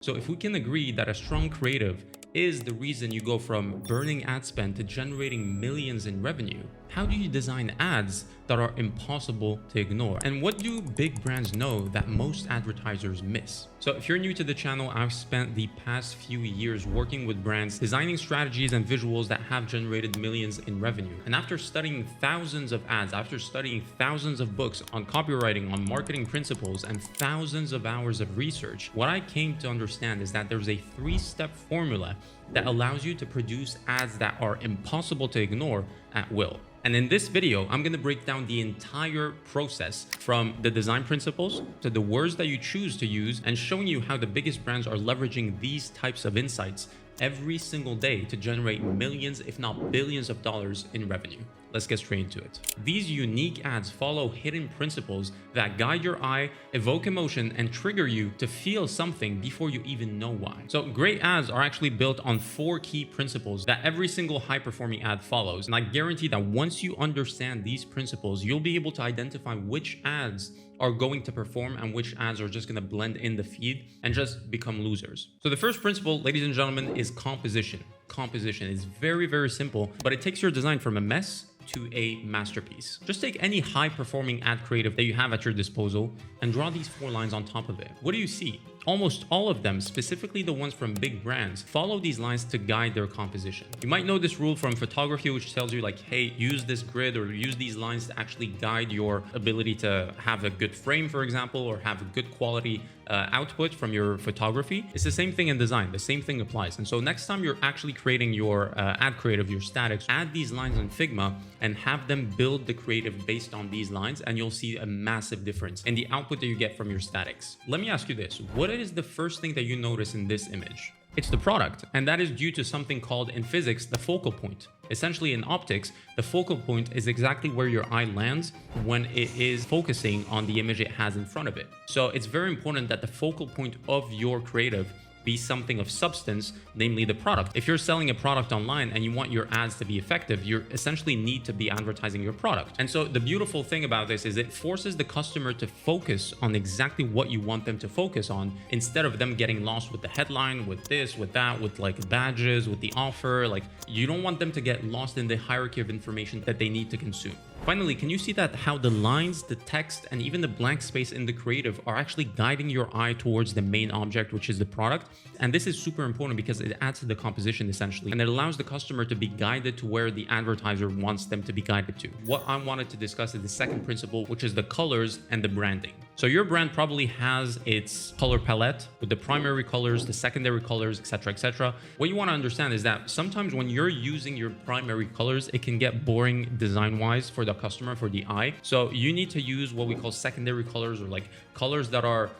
So if we can agree that a strong creative is the reason you go from burning ad spend to generating millions in revenue, how do you design ads that are impossible to ignore? And what do big brands know that most advertisers miss? So if you're new to the channel, I've spent the past few years working with brands, designing strategies and visuals that have generated millions in revenue. And after studying thousands of ads, after studying thousands of books on copywriting, on marketing principles, and thousands of hours of research, what I came to understand is that there's a 3-step formula that allows you to produce ads that are impossible to ignore at will. And in this video, I'm going to break down the entire process from the design principles to the words that you choose to use and showing you how the biggest brands are leveraging these types of insights every single day to generate millions, if not billions of dollars in revenue. Let's get straight into it. These unique ads follow hidden principles that guide your eye, evoke emotion, and trigger you to feel something before you even know why. So great ads are actually built on 4 key principles that every single high-performing ad follows. And I guarantee that once you understand these principles, you'll be able to identify which ads are going to perform and which ads are just going to blend in the feed and just become losers. So the first principle, ladies and gentlemen, is composition. Composition is very, very simple, but it takes your design from a mess to a masterpiece. Just take any high-performing ad creative that you have at your disposal and draw these 4 lines on top of it. What do you see? Almost all of them, specifically the ones from big brands, follow these lines to guide their composition. You might know this rule from photography, which tells you like, hey, use this grid or use these lines to actually guide your ability to have a good frame, for example, or have a good quality output from your photography. It's the same thing in design. The same thing applies. And so next time you're actually creating your ad creative, your statics, add these lines in Figma and have them build the creative based on these lines, and you'll see a massive difference in the output that you get from your statics. Let me ask you this. What is the first thing that you notice in this image? It's the product, and that is due to something called in physics the focal point. Essentially in optics, the focal point is exactly where your eye lands when it is focusing on the image it has in front of it. So it's very important that the focal point of your creative be something of substance, namely the product. If you're selling a product online and you want your ads to be effective, you essentially need to be advertising your product. And so the beautiful thing about this is it forces the customer to focus on exactly what you want them to focus on, instead of them getting lost with the headline, with this, with that, with like badges, with the offer. Like, you don't want them to get lost in the hierarchy of information that they need to consume. Finally, can you see that how the lines, the text, and even the blank space in the creative are actually guiding your eye towards the main object, which is the product? And this is super important because it adds to the composition essentially, and it allows the customer to be guided to where the advertiser wants them to be guided to. What I wanted to discuss is the second principle, which is the colors and the branding. So your brand probably has its color palette with the primary colors, the secondary colors, etc., etc. What you want to understand is that sometimes when you're using your primary colors, it can get boring design-wise for the customer, for the eye. So you need to use what we call secondary colors, or like colors that are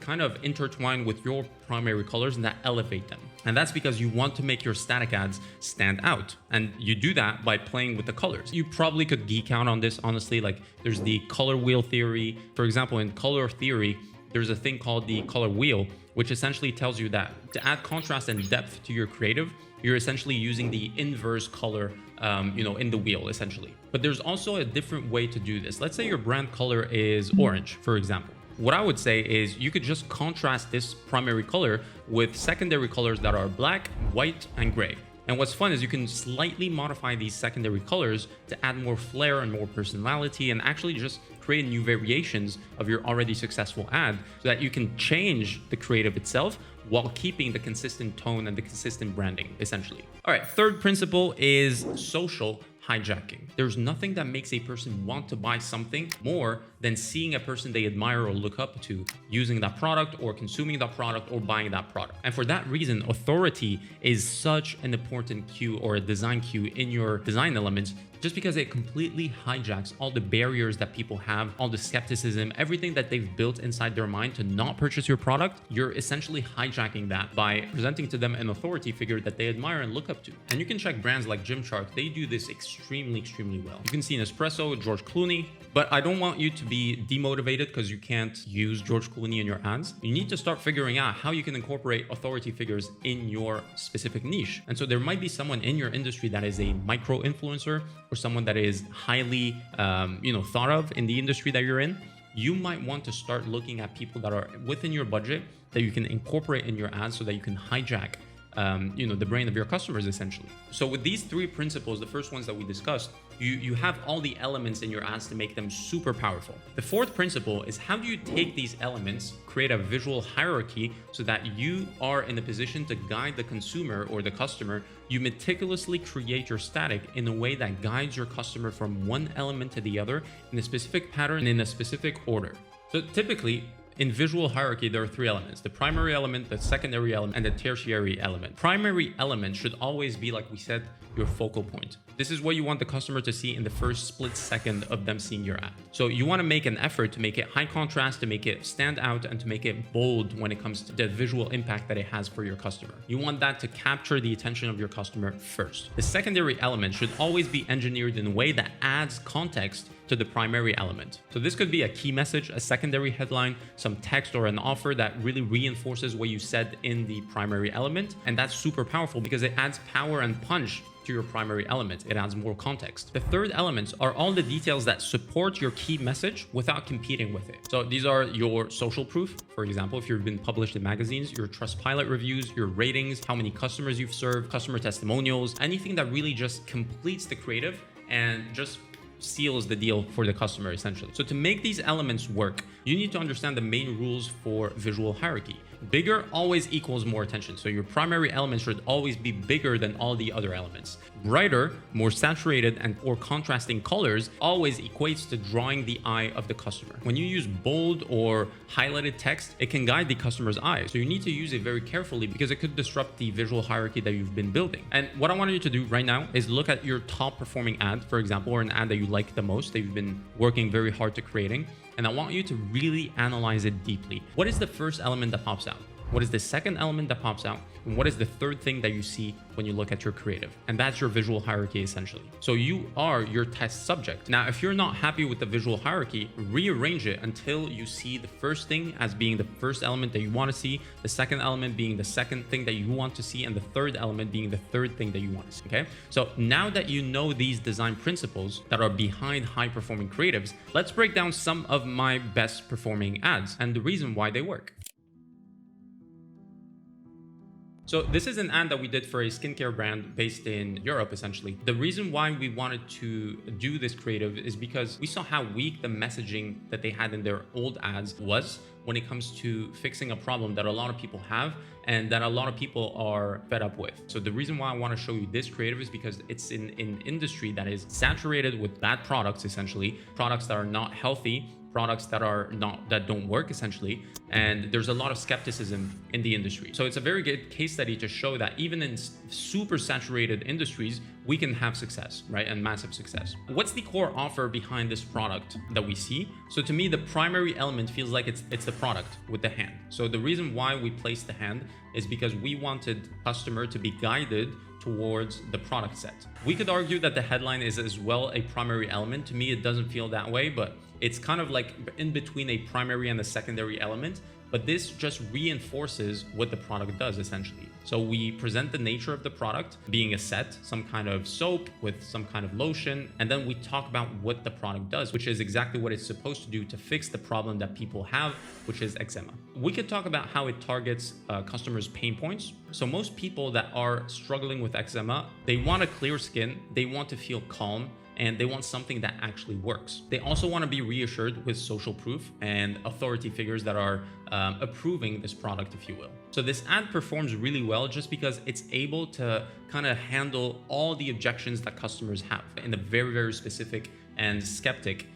kind of intertwined with your primary colors and that elevate them. And that's because you want to make your static ads stand out. And you do that by playing with the colors. You probably could geek out on this, honestly. Like, there's the color wheel theory. For example, in color theory, there's a thing called the color wheel, which essentially tells you that to add contrast and depth to your creative, you're essentially using the inverse color in the wheel, essentially. But there's also a different way to do this. Let's say your brand color is orange, for example. What I would say is you could just contrast this primary color with secondary colors that are black, white, and gray. And what's fun is you can slightly modify these secondary colors to add more flair and more personality, and actually just create new variations of your already successful ad so that you can change the creative itself while keeping the consistent tone and the consistent branding, essentially. All right, third principle is social hijacking. There's nothing that makes a person want to buy something more than seeing a person they admire or look up to using that product or consuming that product or buying that product. And for that reason, authority is such an important cue or a design cue in your design elements, just because it completely hijacks all the barriers that people have, all the skepticism, everything that they've built inside their mind to not purchase your product. You're essentially hijacking that by presenting to them an authority figure that they admire and look up to. And you can check brands like Gymshark. They do this extremely well. You can see Nespresso, George Clooney, but I don't want you to be demotivated because you can't use George Clooney in your ads. You need to start figuring out how you can incorporate authority figures in your specific niche. And so there might be someone in your industry that is a micro influencer or someone that is highly, thought of in the industry that you're in. you might want to start looking at people that are within your budget that you can incorporate in your ads so that you can hijack the brain of your customers essentially. So with these three principles, the first ones that we discussed, you have all the elements in your ads to make them super powerful. The fourth principle is how do you take these elements, create a visual hierarchy so that you are in a position to guide the consumer or the customer. You meticulously create your static in a way that guides your customer from one element to the other in a specific pattern and in a specific order. So typically, in visual hierarchy, there are three elements: the primary element, the secondary element, and the tertiary element. Primary element should always be, like we said, your focal point. This is what you want the customer to see in the first split second of them seeing your ad. So you want to make an effort to make it high contrast, to make it stand out, and to make it bold when it comes to the visual impact that it has for your customer. You want that to capture the attention of your customer first. The secondary element should always be engineered in a way that adds context to the primary element. So this could be a key message, a secondary headline, some text or an offer that really reinforces what you said in the primary element. And that's super powerful because it adds power and punch to your primary element. It adds more context. The third elements are all the details that support your key message without competing with it. So these are your social proof. For example, if you've been published in magazines, your Trustpilot reviews, your ratings, how many customers you've served, customer testimonials, anything that really just completes the creative and just seals the deal for the customer essentially. So to make these elements work, you need to understand the main rules for visual hierarchy. Bigger always equals more attention. So your primary element should always be bigger than all the other elements. Brighter, more saturated, and or contrasting colors always equates to drawing the eye of the customer. When you use bold or highlighted text, it can guide the customer's eye. So you need to use it very carefully because it could disrupt the visual hierarchy that you've been building. And what I want you to do right now is look at your top performing ad, for example, or an ad that you like the most, that you've been working very hard to creating. And I want you to really analyze it deeply. What is the first element that pops out? What is the second element that pops out? And what is the third thing that you see when you look at your creative? And that's your visual hierarchy essentially. So you are your test subject. Now, if you're not happy with the visual hierarchy, rearrange it until you see the first thing as being the first element that you want to see, the second element being the second thing that you want to see, and the third element being the third thing that you want to see, okay? So now that you know these design principles that are behind high performing creatives, let's break down some of my best performing ads and the reason why they work. So this is an ad that we did for a skincare brand based in Europe, essentially. The reason why we wanted to do this creative is because we saw how weak the messaging that they had in their old ads was when it comes to fixing a problem that a lot of people have and that a lot of people are fed up with. So the reason why I want to show you this creative is because it's in an industry that is saturated with bad products, essentially, products that are not healthy, products that don't work essentially, and there's a lot of skepticism in the industry. So it's a very good case study to show that even in super saturated industries, we can have success, right? And massive success. What's the core offer behind this product that we see? So to me, the primary element feels like it's the product with the hand. So the reason why we placed the hand is because we wanted customer to be guided towards the product set. We could argue that the headline is as well a primary element. To me, it doesn't feel that way, but it's kind of like in between a primary and a secondary element. But this just reinforces what the product does essentially. So we present the nature of the product being a set, some kind of soap with some kind of lotion, and then we talk about what the product does, which is exactly what it's supposed to do to fix the problem that people have, which is eczema. We could talk about how it targets customers' pain points. So most people that are struggling with eczema, they want a clear skin, they want to feel calm, and they want something that actually works. They also want to be reassured with social proof and authority figures that are approving this product, if you will. So this ad performs really well just because it's able to kind of handle all the objections that customers have in a very, very specific and skeptic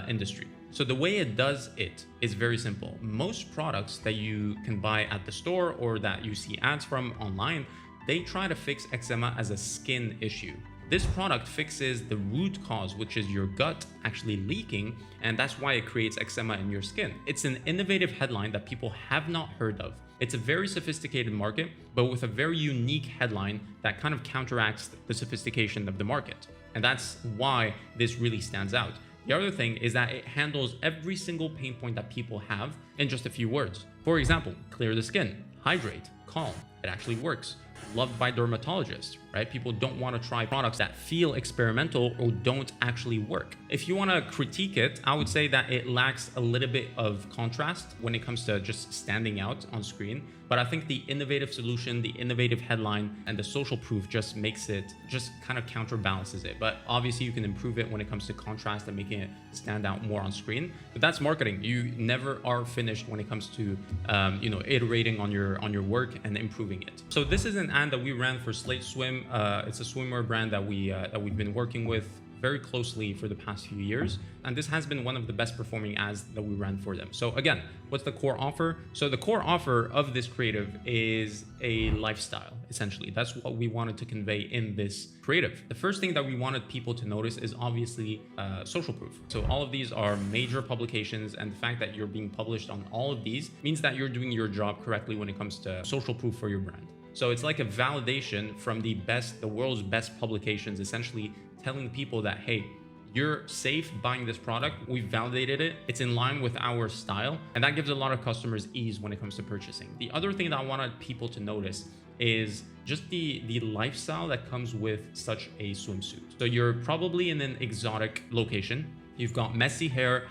industry. So the way it does it is very simple. Most products that you can buy at the store or that you see ads from online, they try to fix eczema as a skin issue. This product fixes the root cause, which is your gut actually leaking, and that's why it creates eczema in your skin. It's an innovative headline that people have not heard of. It's a very sophisticated market, but with a very unique headline that kind of counteracts the sophistication of the market. And that's why this really stands out. The other thing is that it handles every single pain point that people have in just a few words. For example, clear the skin, hydrate, calm. It actually works. loved by dermatologists, right? People don't want to try products that feel experimental or don't actually work. If you want to critique it, I would say that it lacks a little bit of contrast when it comes to just standing out on screen. But I think the innovative solution, the innovative headline, and the social proof just makes it, just kind of counterbalances it. But obviously you can improve it when it comes to contrast and making it stand out more on screen. But that's marketing. You never are finished when it comes to, iterating on your work and improving it. So this is an ad that we ran for Slate Swim. It's a swimwear brand that we've been working with very closely for the past few years, and this has been one of the best performing ads that we ran for them. So again, what's the core offer? So the core offer of this creative is a lifestyle, essentially. That's what we wanted to convey in this creative. The first thing that we wanted people to notice is obviously social proof. So all of these are major publications, and the fact that you're being published on all of these means that you're doing your job correctly when it comes to social proof for your brand. So it's like a validation from the world's best publications, essentially telling people that, hey, you're safe buying this product. We've validated it. It's in line with our style. And that gives a lot of customers ease when it comes to purchasing. The other thing that I wanted people to notice is just the lifestyle that comes with such a swimsuit. So you're probably in an exotic location. You've got messy hair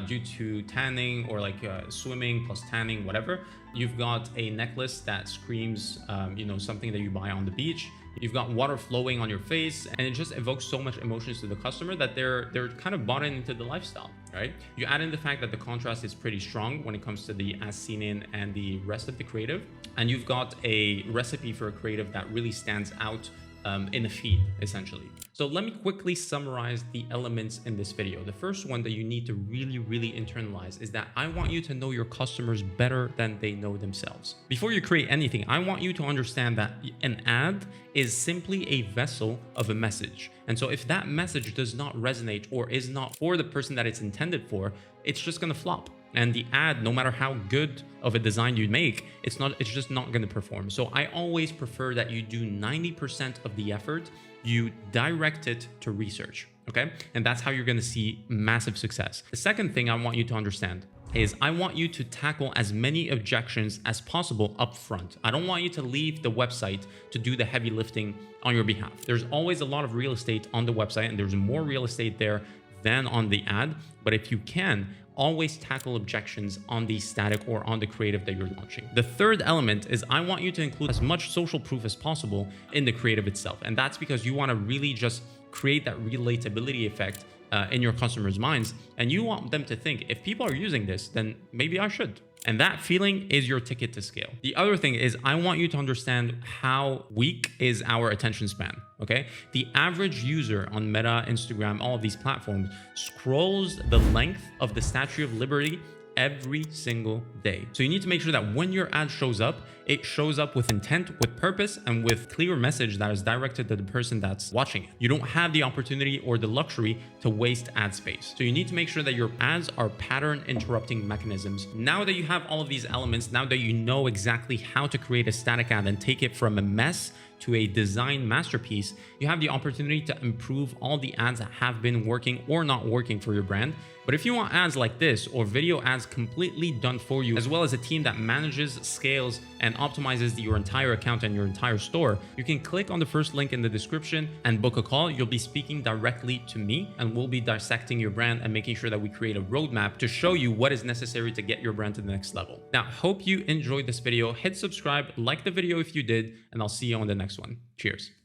due to tanning or swimming plus tanning, whatever. You've got a necklace that screams, something that you buy on the beach. You've got water flowing on your face, and it just evokes so much emotions to the customer that they're kind of bought into the lifestyle, right? You add in the fact that the contrast is pretty strong when it comes to the as seen in and the rest of the creative, and you've got a recipe for a creative that really stands out in a feed, essentially. So let me quickly summarize the elements in this video. The first one that you need to really internalize is that I want you to know your customers better than they know themselves. Before you create anything, I want you to understand that an ad is simply a vessel of a message. And so if that message does not resonate or is not for the person that it's intended for, it's just gonna flop. And the ad, no matter how good of a design you make, it's just not going to perform. So I always prefer that you do 90% of the effort, you direct it to research, okay? And that's how you're going to see massive success. The second thing I want you to understand is I want you to tackle as many objections as possible up front. I don't want you to leave the website to do the heavy lifting on your behalf. There's always a lot of real estate on the website, and there's more real estate there than on the ad. But if you can, always tackle objections on the static or on the creative that you're launching. The third element is I want you to include as much social proof as possible in the creative itself. And that's because you want to really just create that relatability effect in your customers' minds. And you want them to think, if people are using this, then maybe I should. And that feeling is your ticket to scale. The other thing is I want you to understand how weak is our attention span, okay? The average user on Meta, Instagram, all of these platforms scrolls the length of the Statue of Liberty every single day. So you need to make sure that when your ad shows up, it shows up with intent, with purpose, and with clear message that is directed to the person that's watching it. You don't have the opportunity or the luxury to waste ad space. So you need to make sure that your ads are pattern interrupting mechanisms. Now that you have all of these elements, now that you know exactly how to create a static ad and take it from a mess to a design masterpiece, you have the opportunity to improve all the ads that have been working or not working for your brand. But if you want ads like this or video ads completely done for you, as well as a team that manages, scales, and optimizes your entire account and your entire store, you can click on the first link in the description and book a call. You'll be speaking directly to me, and we'll be dissecting your brand and making sure that we create a roadmap to show you what is necessary to get your brand to the next level. Now, hope you enjoyed this video. Hit subscribe, like the video if you did, and I'll see you on the next one. Cheers.